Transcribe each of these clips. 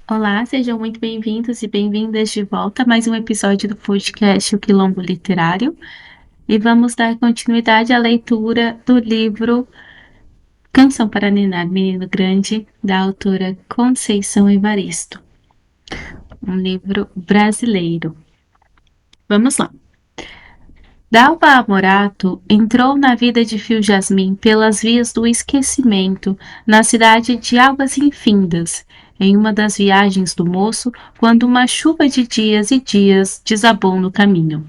Olá, sejam muito bem-vindos e bem-vindas de volta a mais um episódio do podcast O Quilombo Literário. E vamos dar continuidade à leitura do livro Canção para Ninar, Menino Grande, da autora Conceição Evaristo, um livro brasileiro. Vamos lá. Dalva Amorato entrou na vida de Fio Jasmin pelas vias do esquecimento, na cidade de Águas Infindas, em uma das viagens do moço, quando uma chuva de dias e dias desabou no caminho.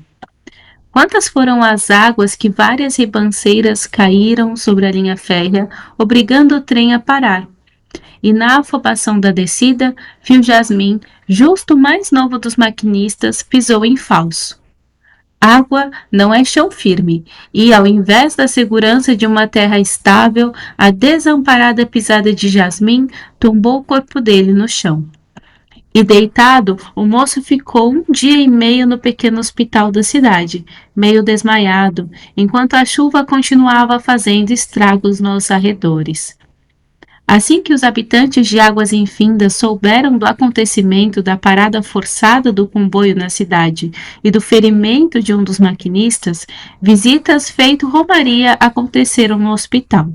Quantas foram as águas que várias ribanceiras caíram sobre a linha férrea, obrigando o trem a parar. E na afobação da descida, Fio Jasmin, justo o mais novo dos maquinistas, pisou em falso. Água não é chão firme, e ao invés da segurança de uma terra estável, a desamparada pisada de Jasmin tombou o corpo dele no chão. E deitado, o moço ficou um dia e meio no pequeno hospital da cidade, meio desmaiado, enquanto a chuva continuava fazendo estragos nos arredores. Assim que os habitantes de Águas Infindas souberam do acontecimento da parada forçada do comboio na cidade e do ferimento de um dos maquinistas, visitas feito romaria aconteceram no hospital.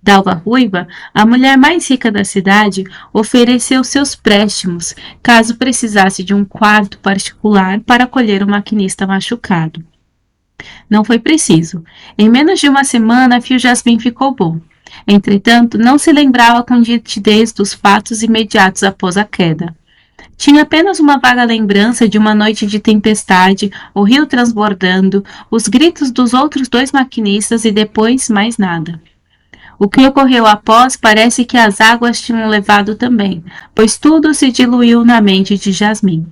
Dalva Ruiva, a mulher mais rica da cidade, ofereceu seus préstimos, caso precisasse de um quarto particular para acolher o maquinista machucado. Não foi preciso. Em menos de uma semana, Fio Jasmin ficou bom. Entretanto, não se lembrava com nitidez dos fatos imediatos após a queda. Tinha apenas uma vaga lembrança de uma noite de tempestade, o rio transbordando, os gritos dos outros dois maquinistas e depois mais nada. O que ocorreu após parece que as águas tinham levado também, pois tudo se diluiu na mente de Jasmin.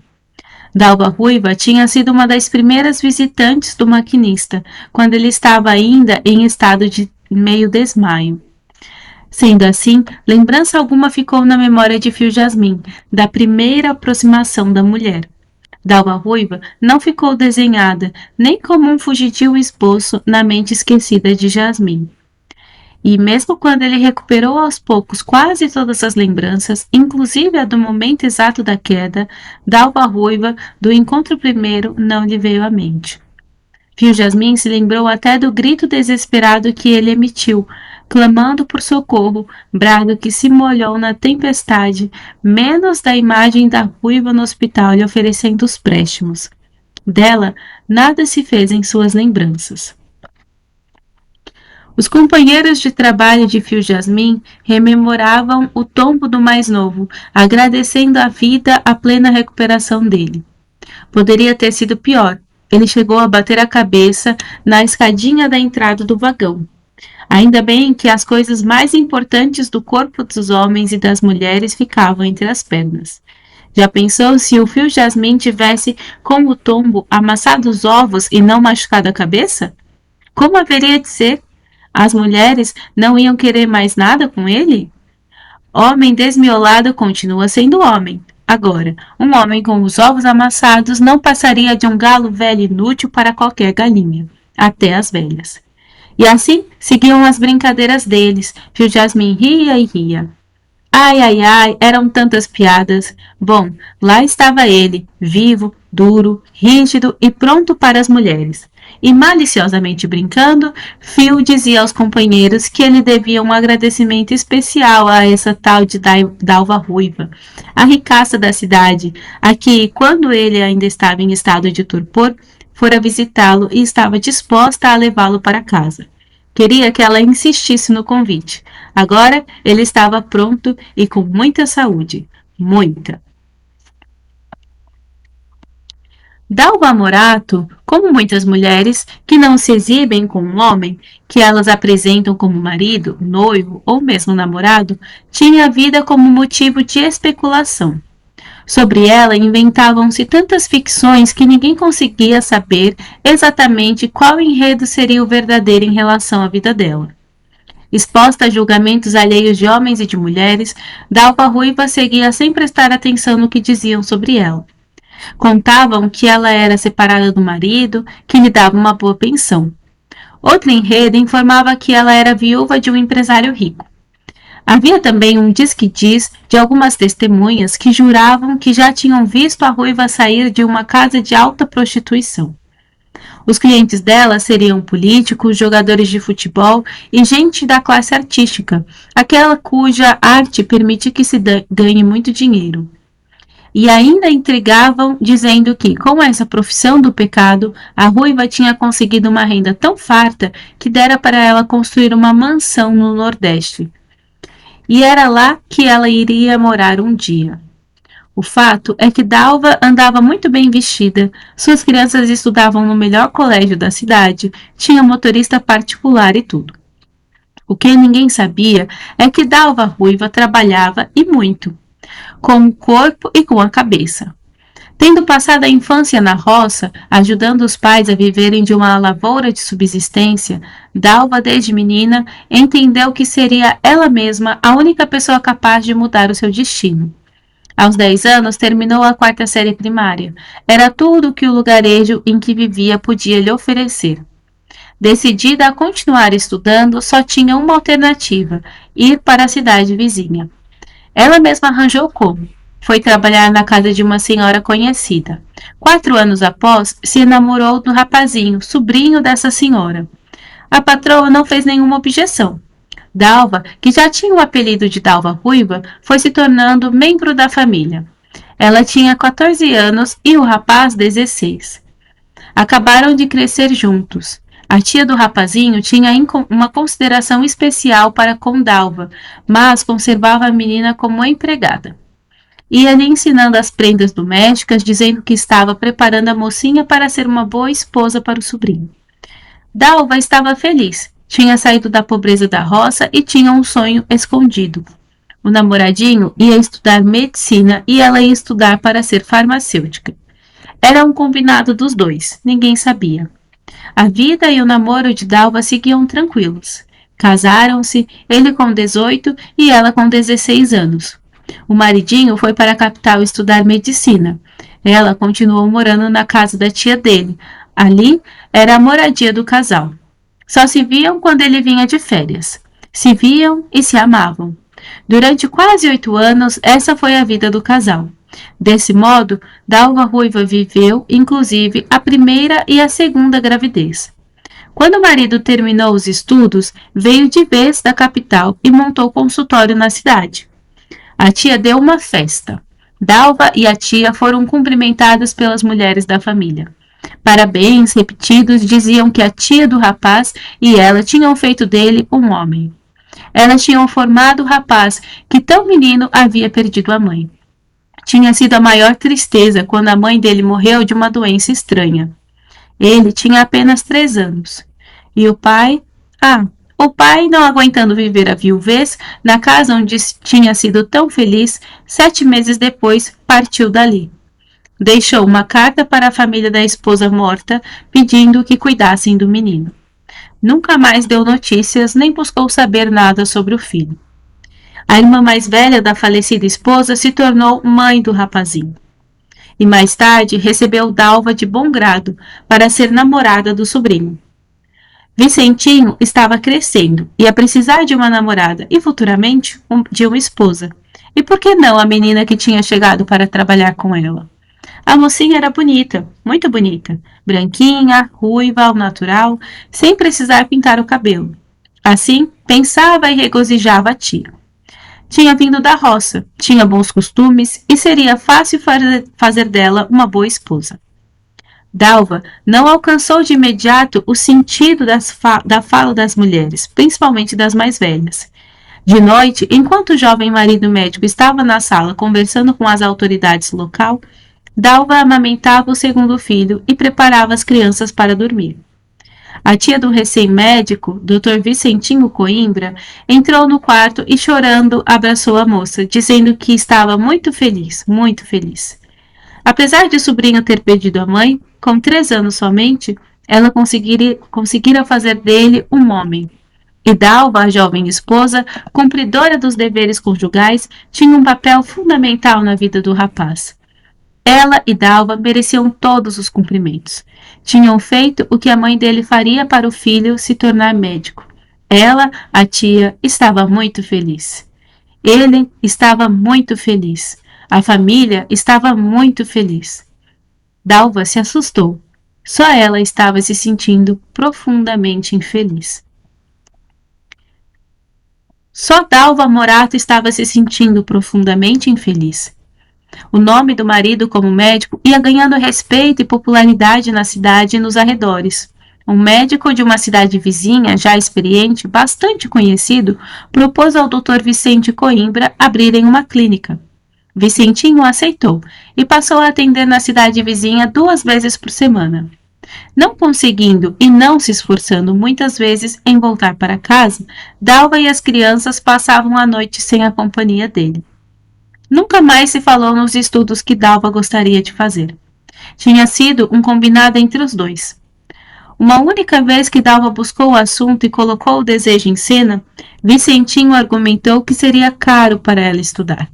Dalva Ruiva tinha sido uma das primeiras visitantes do maquinista, quando ele estava ainda em estado de meio desmaio. Sendo assim, lembrança alguma ficou na memória de Fio Jasmin, da primeira aproximação da mulher. Dalva Ruiva não ficou desenhada, nem como um fugitivo esboço na mente esquecida de Jasmin. E mesmo quando ele recuperou aos poucos quase todas as lembranças, inclusive a do momento exato da queda, Dalva Ruiva, do encontro primeiro, não lhe veio à mente. Fio Jasmin se lembrou até do grito desesperado que ele emitiu, clamando por socorro, brado que se molhou na tempestade, menos da imagem da ruiva no hospital lhe oferecendo os préstimos. Dela, nada se fez em suas lembranças. Os companheiros de trabalho de Fio Jasmin rememoravam o tombo do mais novo, agradecendo à vida a plena recuperação dele. Poderia ter sido pior. Ele chegou a bater a cabeça na escadinha da entrada do vagão. Ainda bem que as coisas mais importantes do corpo dos homens e das mulheres ficavam entre as pernas. Já pensou se o Fio Jasmin tivesse, com o tombo, amassado os ovos e não machucado a cabeça? Como haveria de ser? As mulheres não iam querer mais nada com ele? Homem desmiolado continua sendo homem. Agora, um homem com os ovos amassados não passaria de um galo velho inútil para qualquer galinha, até as velhas. E assim seguiam as brincadeiras deles. Fio Jasmin ria e ria. Ai, ai, ai, eram tantas piadas. Bom, lá estava ele, vivo, duro, rígido e pronto para as mulheres. E maliciosamente brincando, Phil dizia aos companheiros que ele devia um agradecimento especial a essa tal de Dalva Ruiva, a ricaça da cidade, a que, quando ele ainda estava em estado de torpor, fora visitá-lo e estava disposta a levá-lo para casa. Queria que ela insistisse no convite. Agora ele estava pronto e com muita saúde. Muita. Dalva Morato, como muitas mulheres que não se exibem como um homem, que elas apresentam como marido, noivo ou mesmo namorado, tinha a vida como motivo de especulação. Sobre ela inventavam-se tantas ficções que ninguém conseguia saber exatamente qual enredo seria o verdadeiro em relação à vida dela. Exposta a julgamentos alheios de homens e de mulheres, Dalva Ruiva seguia sem prestar atenção no que diziam sobre ela. Contavam que ela era separada do marido, que lhe dava uma boa pensão. Outro enredo informava que ela era viúva de um empresário rico. Havia também um diz-que-diz de algumas testemunhas que juravam que já tinham visto a ruiva sair de uma casa de alta prostituição. Os clientes dela seriam políticos, jogadores de futebol e gente da classe artística, aquela cuja arte permite que se ganhe muito dinheiro. E ainda intrigavam, dizendo que, com essa profissão do pecado, a ruiva tinha conseguido uma renda tão farta que dera para ela construir uma mansão no Nordeste. E era lá que ela iria morar um dia. O fato é que Dalva andava muito bem vestida, suas crianças estudavam no melhor colégio da cidade, tinha motorista particular e tudo. O que ninguém sabia é que Dalva Ruiva trabalhava e muito, com o corpo e com a cabeça. Tendo passado a infância na roça, ajudando os pais a viverem de uma lavoura de subsistência, Dalva, desde menina, entendeu que seria ela mesma a única pessoa capaz de mudar o seu destino. Aos 10 anos, terminou a quarta série primária. Era tudo o que o lugarejo em que vivia podia lhe oferecer. Decidida a continuar estudando, só tinha uma alternativa: ir para a cidade vizinha. Ela mesma arranjou como. Foi trabalhar na casa de uma senhora conhecida. 4 anos após, se enamorou do rapazinho, sobrinho dessa senhora. A patroa não fez nenhuma objeção. Dalva, que já tinha o apelido de Dalva Ruiva, foi se tornando membro da família. Ela tinha 14 anos e o rapaz 16. Acabaram de crescer juntos. A tia do rapazinho tinha uma consideração especial para com Dalva, mas conservava a menina como empregada. Ia-lhe ensinando as prendas domésticas, dizendo que estava preparando a mocinha para ser uma boa esposa para o sobrinho. Dalva estava feliz. Tinha saído da pobreza da roça e tinha um sonho escondido. O namoradinho ia estudar medicina e ela ia estudar para ser farmacêutica. Era um combinado dos dois, ninguém sabia. A vida e o namoro de Dalva seguiam tranquilos. Casaram-se, ele com 18 e ela com 16 anos. O maridinho foi para a capital estudar medicina. Ela continuou morando na casa da tia dele. Ali era a moradia do casal. Só se viam quando ele vinha de férias. Se viam e se amavam. Durante quase 8 anos, essa foi a vida do casal. Desse modo, Dalva Ruiva viveu, inclusive, a primeira e a segunda gravidez. Quando o marido terminou os estudos, veio de vez da capital e montou consultório na cidade. A tia deu uma festa. Dalva e a tia foram cumprimentadas pelas mulheres da família. Parabéns repetidos diziam que a tia do rapaz e ela tinham feito dele um homem. Elas tinham formado o rapaz que tão menino havia perdido a mãe. Tinha sido a maior tristeza quando a mãe dele morreu de uma doença estranha. Ele tinha apenas 3 anos. E o pai? O pai, não aguentando viver a viuvez, na casa onde tinha sido tão feliz, 7 meses depois partiu dali. Deixou uma carta para a família da esposa morta, pedindo que cuidassem do menino. Nunca mais deu notícias, nem buscou saber nada sobre o filho. A irmã mais velha da falecida esposa se tornou mãe do rapazinho. E mais tarde recebeu Dalva de bom grado para ser namorada do sobrinho. Vicentinho estava crescendo, ia precisar de uma namorada e futuramente de uma esposa. E por que não a menina que tinha chegado para trabalhar com ela? A mocinha era bonita, muito bonita, branquinha, ruiva ao natural, sem precisar pintar o cabelo. Assim, pensava e regozijava a tia. Tinha vindo da roça, tinha bons costumes e seria fácil fazer dela uma boa esposa. Dalva não alcançou de imediato o sentido da fala das mulheres, principalmente das mais velhas. De noite, enquanto o jovem marido médico estava na sala conversando com as autoridades local, Dalva amamentava o segundo filho e preparava as crianças para dormir. A tia do recém-médico, Dr. Vicentinho Coimbra, entrou no quarto e, chorando, abraçou a moça, dizendo que estava muito feliz, muito feliz. Apesar de o sobrinho ter perdido a mãe, com 3 anos somente, ela conseguira fazer dele um homem. E Dalva, a jovem esposa, cumpridora dos deveres conjugais, tinha um papel fundamental na vida do rapaz. Ela e Dalva mereciam todos os cumprimentos. Tinham feito o que a mãe dele faria para o filho se tornar médico. Ela, a tia, estava muito feliz. Ele estava muito feliz. A família estava muito feliz. Dalva se assustou. Só ela estava se sentindo profundamente infeliz. Só Dalva Morato estava se sentindo profundamente infeliz. O nome do marido como médico ia ganhando respeito e popularidade na cidade e nos arredores. Um médico de uma cidade vizinha, já experiente, bastante conhecido, propôs ao Dr. Vicente Coimbra abrirem uma clínica. Vicentinho aceitou e passou a atender na cidade vizinha 2 vezes por semana. Não conseguindo e não se esforçando muitas vezes em voltar para casa, Dalva e as crianças passavam a noite sem a companhia dele. Nunca mais se falou nos estudos que Dalva gostaria de fazer. Tinha sido um combinado entre os dois. Uma única vez que Dalva buscou o assunto e colocou o desejo em cena, Vicentinho argumentou que seria caro para ela estudar.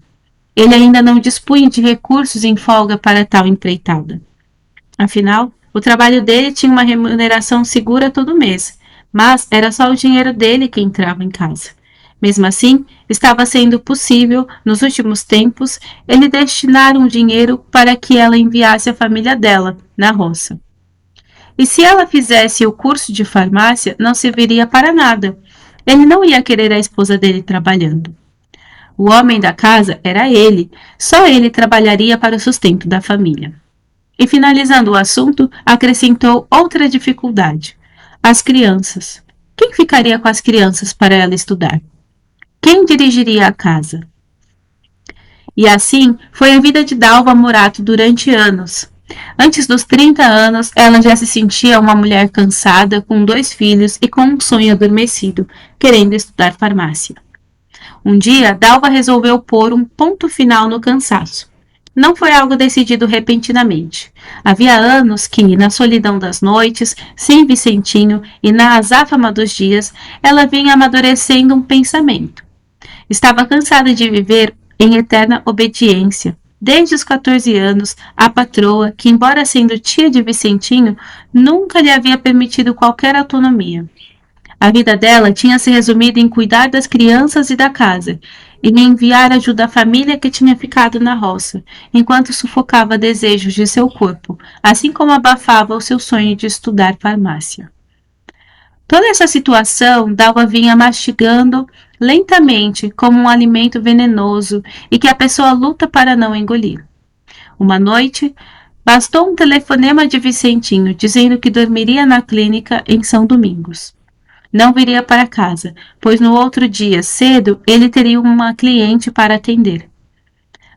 Ele ainda não dispunha de recursos em folga para tal empreitada. Afinal, o trabalho dele tinha uma remuneração segura todo mês, mas era só o dinheiro dele que entrava em casa. Mesmo assim, estava sendo possível, nos últimos tempos, ele destinar um dinheiro para que ela enviasse a família dela, na roça. E se ela fizesse o curso de farmácia, não serviria para nada. Ele não ia querer a esposa dele trabalhando. O homem da casa era ele, só ele trabalharia para o sustento da família. E finalizando o assunto, acrescentou outra dificuldade: as crianças. Quem ficaria com as crianças para ela estudar? Quem dirigiria a casa? E assim foi a vida de Dalva Morato durante anos. Antes dos 30 anos, ela já se sentia uma mulher cansada, com 2 filhos e com um sonho adormecido, querendo estudar farmácia. Um dia, Dalva resolveu pôr um ponto final no cansaço. Não foi algo decidido repentinamente. Havia anos que, na solidão das noites, sem Vicentinho e na azáfama dos dias, ela vinha amadurecendo um pensamento. Estava cansada de viver em eterna obediência. Desde os 14 anos, a patroa, que embora sendo tia de Vicentinho, nunca lhe havia permitido qualquer autonomia. A vida dela tinha se resumido em cuidar das crianças e da casa, e em enviar ajuda à família que tinha ficado na roça, enquanto sufocava desejos de seu corpo, assim como abafava o seu sonho de estudar farmácia. Toda essa situação Dalva vinha mastigando lentamente, como um alimento venenoso e que a pessoa luta para não engolir. Uma noite, bastou um telefonema de Vicentinho dizendo que dormiria na clínica em São Domingos. Não viria para casa, pois no outro dia, cedo, ele teria uma cliente para atender.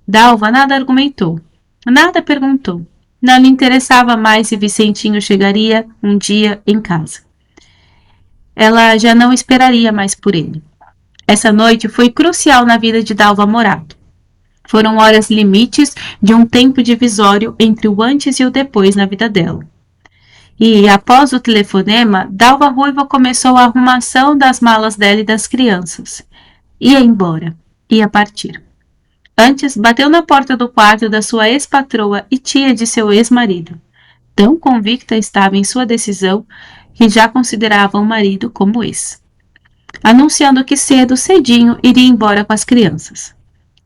Dalva nada argumentou, nada perguntou. Não lhe interessava mais se Vicentinho chegaria um dia em casa. Ela já não esperaria mais por ele. Essa noite foi crucial na vida de Dalva Morato. Foram horas limites de um tempo divisório entre o antes e o depois na vida dela. E, após o telefonema, Dalva Ruiva começou a arrumação das malas dela e das crianças. Ia embora. Ia partir. Antes, bateu na porta do quarto da sua ex-patroa e tia de seu ex-marido. Tão convicta estava em sua decisão que já considerava o marido como ex. Anunciando que cedo, cedinho, iria embora com as crianças.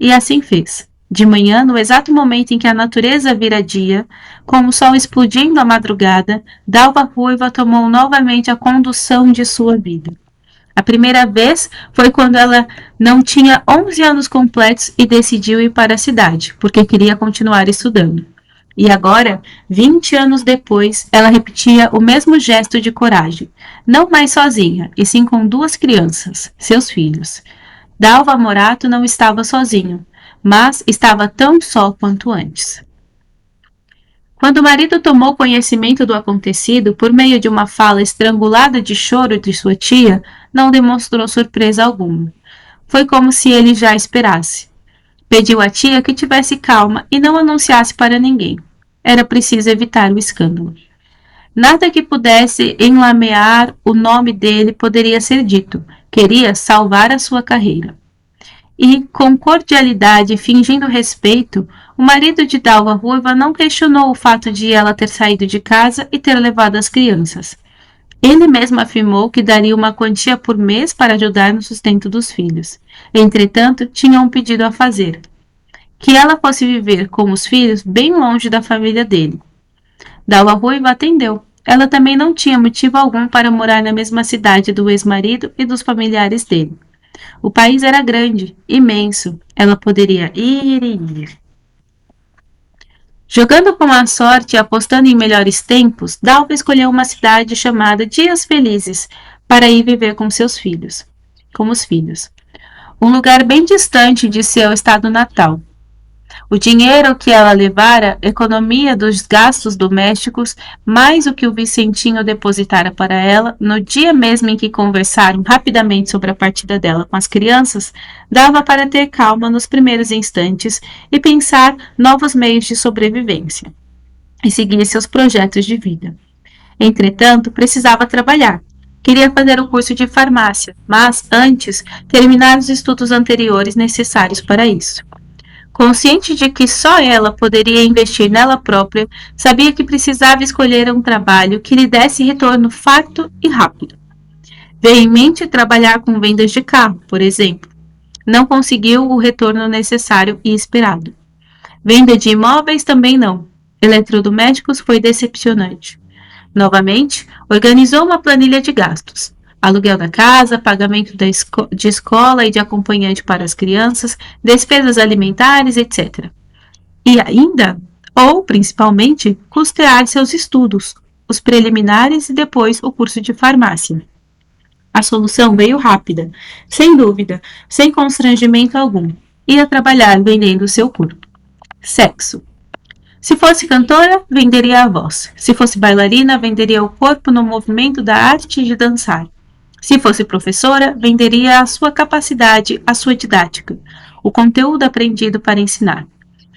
E assim fez. De manhã, no exato momento em que a natureza vira dia, com o sol explodindo à madrugada, Dalva Ruiva tomou novamente a condução de sua vida. A primeira vez foi quando ela não tinha 11 anos completos e decidiu ir para a cidade, porque queria continuar estudando. E agora, 20 anos depois, ela repetia o mesmo gesto de coragem, não mais sozinha, e sim com 2 crianças, seus filhos. Dalva Morato não estava sozinho, mas estava tão só quanto antes. Quando o marido tomou conhecimento do acontecido por meio de uma fala estrangulada de choro de sua tia, não demonstrou surpresa alguma. Foi como se ele já esperasse. Pediu à tia que tivesse calma e não anunciasse para ninguém. Era preciso evitar o escândalo. Nada que pudesse enlamear o nome dele poderia ser dito. Queria salvar a sua carreira. E, com cordialidade e fingindo respeito, o marido de Dalva Ruiva não questionou o fato de ela ter saído de casa e ter levado as crianças. Ele mesmo afirmou que daria uma quantia por mês para ajudar no sustento dos filhos. Entretanto, tinha um pedido a fazer: que ela fosse viver com os filhos bem longe da família dele. Dalva Ruiva atendeu. Ela também não tinha motivo algum para morar na mesma cidade do ex-marido e dos familiares dele. O país era grande, imenso. Ela poderia ir e ir. Jogando com a sorte e apostando em melhores tempos, Dalva escolheu uma cidade chamada Dias Felizes para ir viver com seus filhos, com os filhos. Um lugar bem distante de seu estado natal. O dinheiro que ela levara, economia dos gastos domésticos, mais o que o Vicentinho depositara para ela, no dia mesmo em que conversaram rapidamente sobre a partida dela com as crianças, dava para ter calma nos primeiros instantes e pensar novos meios de sobrevivência e seguir seus projetos de vida. Entretanto, precisava trabalhar. Queria fazer o curso de farmácia, mas, antes, terminar os estudos anteriores necessários para isso. Consciente de que só ela poderia investir nela própria, sabia que precisava escolher um trabalho que lhe desse retorno farto e rápido. Veio em mente trabalhar com vendas de carro, por exemplo. Não conseguiu o retorno necessário e esperado. Venda de imóveis também não. Eletrodomésticos foi decepcionante. Novamente, organizou uma planilha de gastos. Aluguel da casa, pagamento de escola e de acompanhante para as crianças, despesas alimentares, etc. E ainda, ou principalmente, custear seus estudos, os preliminares e depois o curso de farmácia. A solução veio rápida, sem dúvida, sem constrangimento algum. Ia trabalhar vendendo seu corpo. Sexo. Se fosse cantora, venderia a voz. Se fosse bailarina, venderia o corpo no movimento da arte de dançar. Se fosse professora, venderia a sua capacidade, a sua didática, o conteúdo aprendido para ensinar.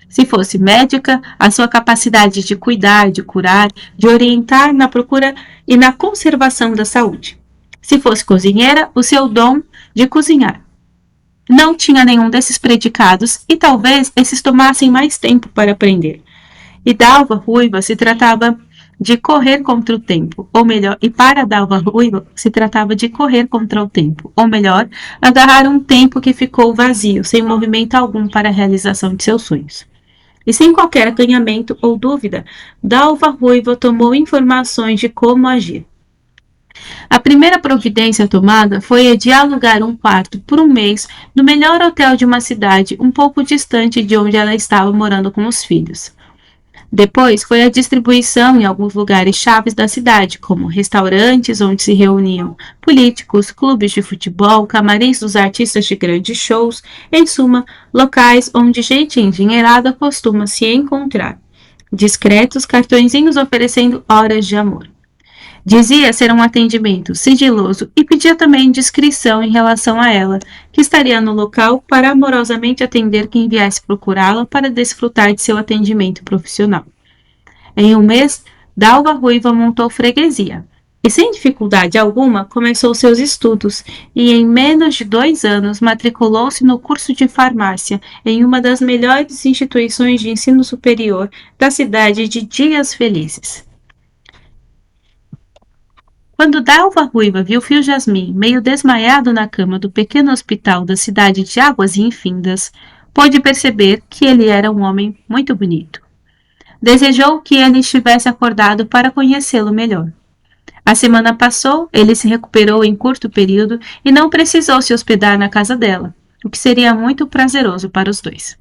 Se fosse médica, a sua capacidade de cuidar, de curar, de orientar na procura e na conservação da saúde. Se fosse cozinheira, o seu dom de cozinhar. Não tinha nenhum desses predicados e talvez esses tomassem mais tempo para aprender. E Dalva Ruiva se tratava de correr contra o tempo, ou melhor, e para Dalva Ruiva se tratava de correr contra o tempo, ou melhor, agarrar um tempo que ficou vazio, sem movimento algum para a realização de seus sonhos. E sem qualquer acanhamento ou dúvida, Dalva Ruiva tomou informações de como agir. A primeira providência tomada foi a de alugar um quarto por um mês no melhor hotel de uma cidade um pouco distante de onde ela estava morando com os filhos. Depois foi a distribuição em alguns lugares chaves da cidade, como restaurantes onde se reuniam políticos, clubes de futebol, camarins dos artistas de grandes shows, em suma, locais onde gente endinheirada costuma se encontrar. Discretos cartõezinhos oferecendo horas de amor. Dizia ser um atendimento sigiloso e pedia também discrição em relação a ela, que estaria no local para amorosamente atender quem viesse procurá-la para desfrutar de seu atendimento profissional. Em um mês, Dalva Ruiva montou freguesia e, sem dificuldade alguma, começou seus estudos e, em menos de 2 anos, matriculou-se no curso de farmácia em uma das melhores instituições de ensino superior da cidade de Dias Felizes. Quando Dalva Ruiva viu Fio Jasmim meio desmaiado na cama do pequeno hospital da cidade de Águas Infindas, pôde perceber que ele era um homem muito bonito. Desejou que ele estivesse acordado para conhecê-lo melhor. A semana passou, ele se recuperou em curto período e não precisou se hospedar na casa dela, o que seria muito prazeroso para os dois.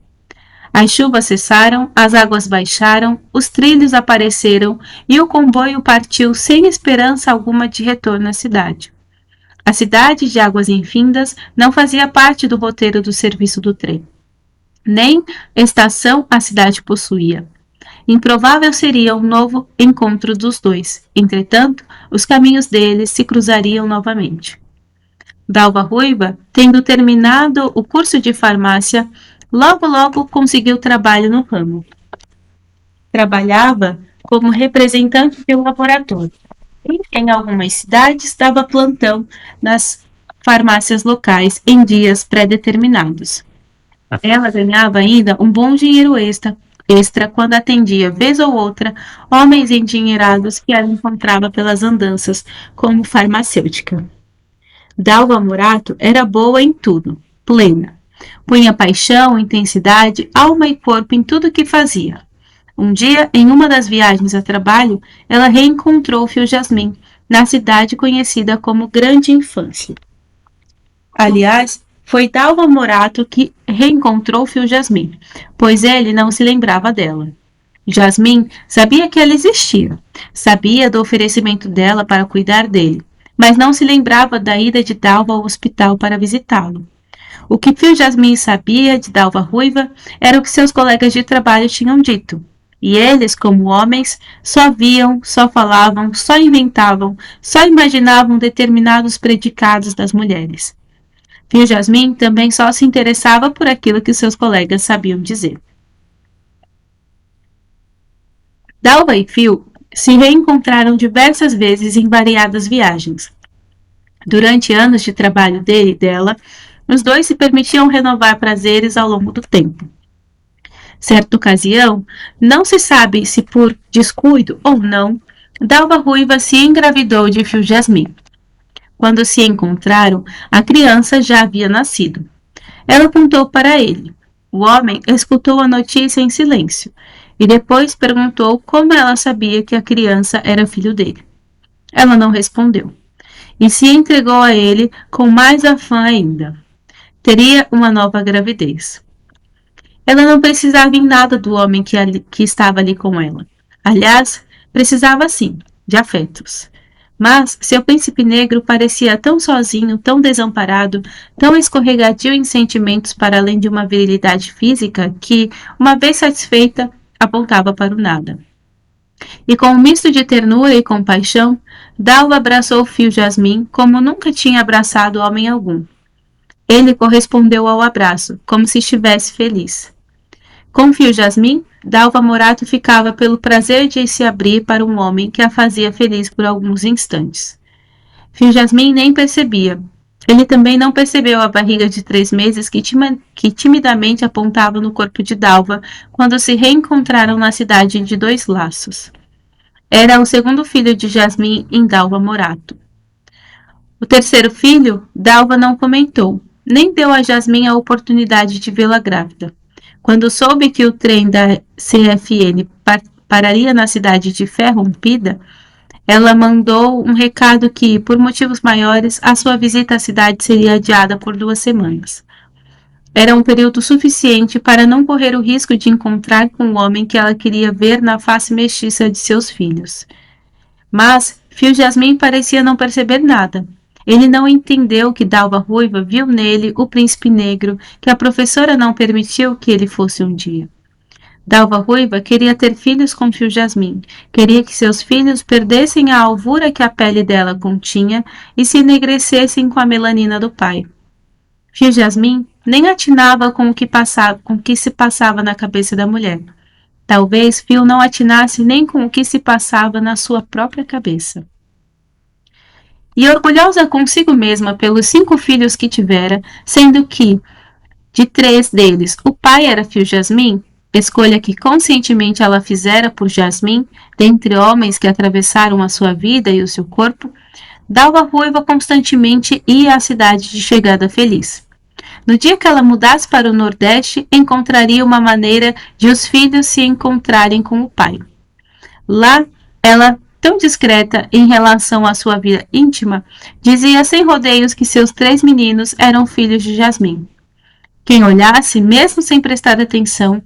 As chuvas cessaram, as águas baixaram, os trilhos apareceram e o comboio partiu sem esperança alguma de retorno à cidade. A cidade de Águas Infindas não fazia parte do roteiro do serviço do trem. Nem estação a cidade possuía. Improvável seria um novo encontro dos dois. Entretanto, os caminhos deles se cruzariam novamente. Dalva Ruiva, tendo terminado o curso de farmácia, logo conseguiu trabalho no ramo. Trabalhava como representante de um laboratório. E, em algumas cidades, dava plantão nas farmácias locais em dias pré-determinados. Ela ganhava ainda um bom dinheiro extra extra quando atendia, vez ou outra, homens endinheirados que ela encontrava pelas andanças, como farmacêutica. Dalva Morato era boa em tudo, plena. Punha paixão, intensidade, alma e corpo em tudo que fazia. Um dia, em uma das viagens a trabalho, ela reencontrou Fio Jasmin, na cidade conhecida como Grande Infância. Aliás, foi Dalva Morato que reencontrou Fio Jasmin, pois ele não se lembrava dela. Jasmin sabia que ela existia, sabia do oferecimento dela para cuidar dele, mas não se lembrava da ida de Dalva ao hospital para visitá-lo. O que Fio Jasmin sabia de Dalva Ruiva era o que seus colegas de trabalho tinham dito. E eles, como homens, só viam, só falavam, só inventavam, só imaginavam determinados predicados das mulheres. Fio Jasmin também só se interessava por aquilo que seus colegas sabiam dizer. Dalva e Fio se reencontraram diversas vezes em variadas viagens. Durante anos de trabalho dele e dela, os dois se permitiam renovar prazeres ao longo do tempo. Certa ocasião, não se sabe se por descuido ou não, Dalva Ruiva se engravidou de Fio Jasmin. Quando se encontraram, a criança já havia nascido. Ela contou para ele. O homem escutou a notícia em silêncio e depois perguntou como ela sabia que a criança era filho dele. Ela não respondeu e se entregou a ele com mais afã ainda. Teria uma nova gravidez. Ela não precisava em nada do homem que estava ali com ela. Aliás, precisava sim, de afetos. Mas seu príncipe negro parecia tão sozinho, tão desamparado, tão escorregadio em sentimentos para além de uma virilidade física que, uma vez satisfeita, apontava para o nada. E com um misto de ternura e compaixão, Dalva abraçou o Fio Jasmin como nunca tinha abraçado homem algum. Ele correspondeu ao abraço, como se estivesse feliz. Com Fio Jasmin, Dalva Morato ficava pelo prazer de se abrir para um homem que a fazia feliz por alguns instantes. Fio Jasmin nem percebia. Ele também não percebeu a barriga de 3 meses que timidamente apontava no corpo de Dalva quando se reencontraram na cidade de Dois Laços. Era o segundo filho de Jasmin em Dalva Morato. O terceiro filho, Dalva não comentou, nem deu a Jasmin a oportunidade de vê-la grávida. Quando soube que o trem da CFN pararia na cidade de Ferrompida, ela mandou um recado que, por motivos maiores, a sua visita à cidade seria adiada por 2 semanas. Era um período suficiente para não correr o risco de encontrar com o homem que ela queria ver na face mestiça de seus filhos. Mas Fio Jasmin parecia não perceber nada. Ele não entendeu que Dalva Ruiva viu nele o príncipe negro que a professora não permitiu que ele fosse um dia. Dalva Ruiva queria ter filhos com Fio Jasmin, queria que seus filhos perdessem a alvura que a pele dela continha e se enegrecessem com a melanina do pai. Fio Jasmin nem atinava com o que se passava na cabeça da mulher. Talvez Fio não atinasse nem com o que se passava na sua própria cabeça. E orgulhosa consigo mesma pelos 5 filhos que tivera, sendo que, de 3 deles, o pai era Fio Jasmin, escolha que conscientemente ela fizera por Jasmin, dentre homens que atravessaram a sua vida e o seu corpo, Dalva Ruiva constantemente ia à cidade de chegada feliz. No dia que ela mudasse para o Nordeste, encontraria uma maneira de os filhos se encontrarem com o pai. Lá, ela, tão discreta em relação à sua vida íntima, dizia sem rodeios que seus 3 meninos eram filhos de Jasmin. Quem olhasse, mesmo sem prestar atenção,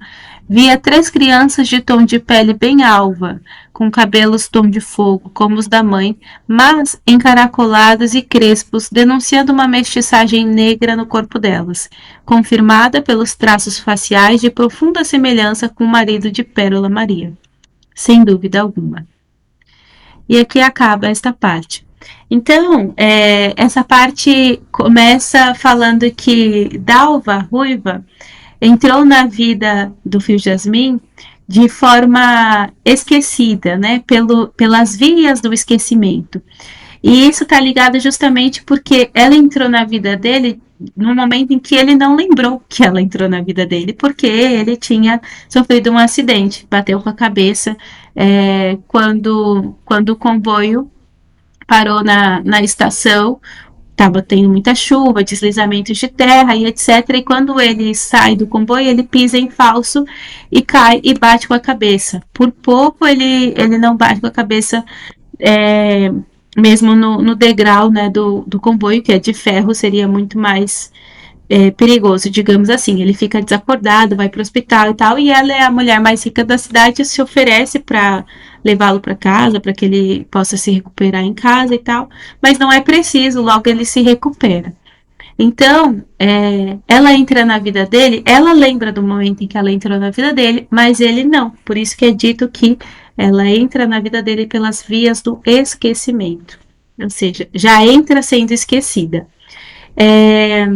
via 3 crianças de tom de pele bem alva, com cabelos tom de fogo, como os da mãe, mas encaracolados e crespos, denunciando uma mestiçagem negra no corpo delas, confirmada pelos traços faciais de profunda semelhança com o marido de Pérola Maria. Sem dúvida alguma. E aqui acaba esta parte. Então, essa parte começa falando que Dalva Ruiva entrou na vida do Fio Jasmin de forma esquecida, né, pelas vias do esquecimento. E isso está ligado justamente porque ela entrou na vida dele no momento em que ele não lembrou que ela entrou na vida dele, porque ele tinha sofrido um acidente, bateu com a cabeça quando o comboio parou na estação. Estava tendo muita chuva, deslizamentos de terra e etc. E quando ele sai do comboio, ele pisa em falso e cai e bate com a cabeça. Por pouco ele não bate com a cabeça é, mesmo no degrau, né, do comboio, que é de ferro, seria muito mais perigoso, digamos assim. Ele fica desacordado, vai para o hospital e tal, e ela é a mulher mais rica da cidade, se oferece para levá-lo para casa, para que ele possa se recuperar em casa e tal, mas não é preciso, logo ele se recupera. Então, ela entra na vida dele, ela lembra do momento em que ela entrou na vida dele, mas ele não. Por isso que é dito que ela entra na vida dele pelas vias do esquecimento. Ou seja, já entra sendo esquecida. É,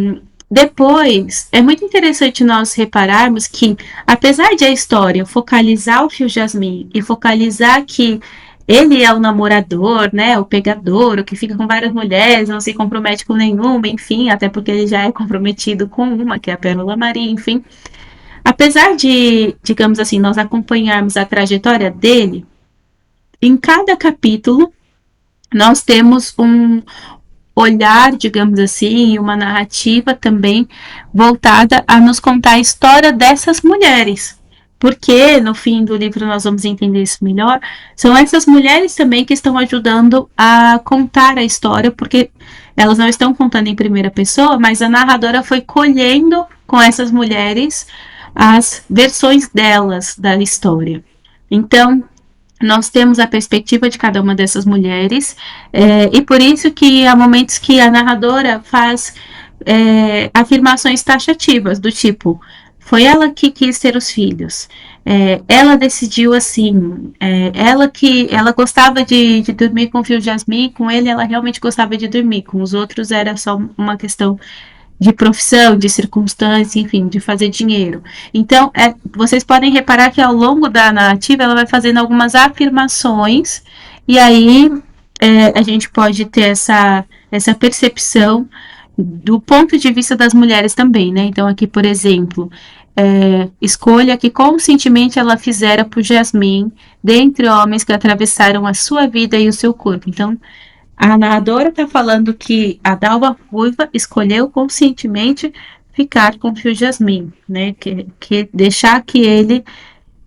Depois, é muito interessante nós repararmos que, apesar de a história focalizar o Fio Jasmine e focalizar que ele é o namorador, né, o pegador, o que fica com várias mulheres, não se compromete com nenhuma, enfim, até porque ele já é comprometido com uma, que é a Pérola Maria, enfim. Apesar de, digamos assim, nós acompanharmos a trajetória dele, em cada capítulo nós temos um olhar, digamos assim, uma narrativa também voltada a nos contar a história dessas mulheres. Porque no fim do livro nós vamos entender isso melhor. São essas mulheres também que estão ajudando a contar a história, porque elas não estão contando em primeira pessoa, mas a narradora foi colhendo com essas mulheres as versões delas da história. Então, nós temos a perspectiva de cada uma dessas mulheres, e por isso que há momentos que a narradora faz afirmações taxativas, do tipo, foi ela que quis ter os filhos, ela decidiu assim, ela gostava de dormir com o Fio Jasmine, com ele ela realmente gostava de dormir, com os outros era só uma questão de profissão, de circunstância, enfim, de fazer dinheiro. Então, vocês podem reparar que ao longo da narrativa ela vai fazendo algumas afirmações, e aí a gente pode ter essa percepção do ponto de vista das mulheres também, né? Então, aqui, por exemplo, escolha que conscientemente ela fizera por Jasmine, dentre homens que atravessaram a sua vida e o seu corpo. Então, a narradora está falando que a Dalva Ruiva escolheu conscientemente ficar com o Fio Jasmine, né? Que deixar que ele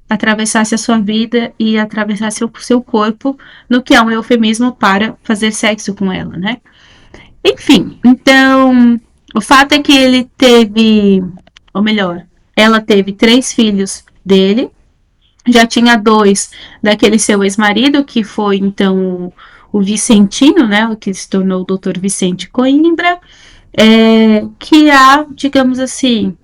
atravessasse a sua vida e atravessasse o seu corpo, no que é um eufemismo para fazer sexo com ela, né? Enfim, então o fato é que ele teve, ou melhor, ela teve 3 filhos dele, já tinha 2 daquele seu ex-marido, que foi então o Vicentino, né, o que se tornou o Dr. Vicente Coimbra, que digamos assim,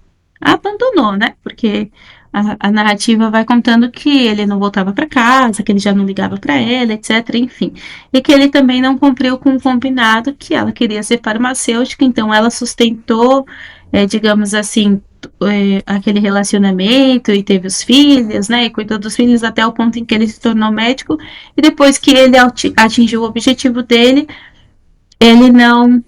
a abandonou, né, porque a narrativa vai contando que ele não voltava para casa, que ele já não ligava para ela, etc, enfim, e que ele também não cumpriu com o combinado, que ela queria ser farmacêutica, então ela sustentou, digamos assim, aquele relacionamento e teve os filhos, né? E cuidou dos filhos até o ponto em que ele se tornou médico. E depois que ele atingiu o objetivo dele, ele não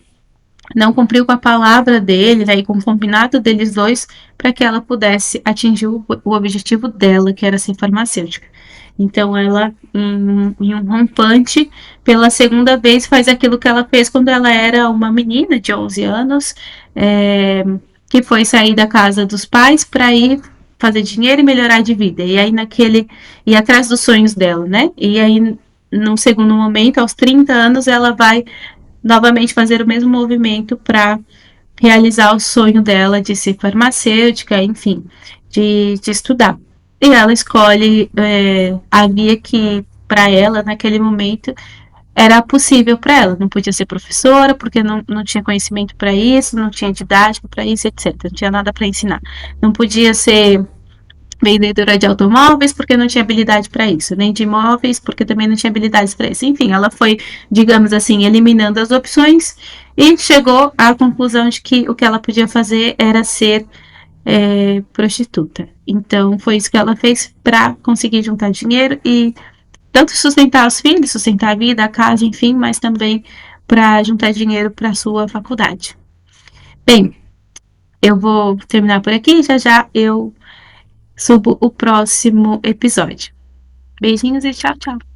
cumpriu com a palavra dele, né? E com o combinado deles dois, para que ela pudesse atingir o objetivo dela, que era ser farmacêutica. Então ela, em um rompante, pela segunda vez, faz aquilo que ela fez quando ela era uma menina de 11 anos, que foi sair da casa dos pais para ir fazer dinheiro e melhorar de vida. E aí ir atrás dos sonhos dela, né? E aí, num segundo momento, aos 30 anos, ela vai novamente fazer o mesmo movimento para realizar o sonho dela de ser farmacêutica, enfim, de estudar. E ela escolhe a via que, para ela, naquele momento, era possível para ela. Não podia ser professora, porque não tinha conhecimento para isso, não tinha didática para isso, etc. Não tinha nada para ensinar. Não podia ser vendedora de automóveis, porque não tinha habilidade para isso, nem de imóveis, porque também não tinha habilidades para isso. Enfim, ela foi, digamos assim, eliminando as opções e chegou à conclusão de que o que ela podia fazer era ser prostituta. Então, foi isso que ela fez para conseguir juntar dinheiro e tanto sustentar os filhos, sustentar a vida, a casa, enfim, mas também para juntar dinheiro para sua faculdade. Bem, eu vou terminar por aqui, já já eu subo o próximo episódio. Beijinhos e tchau, tchau.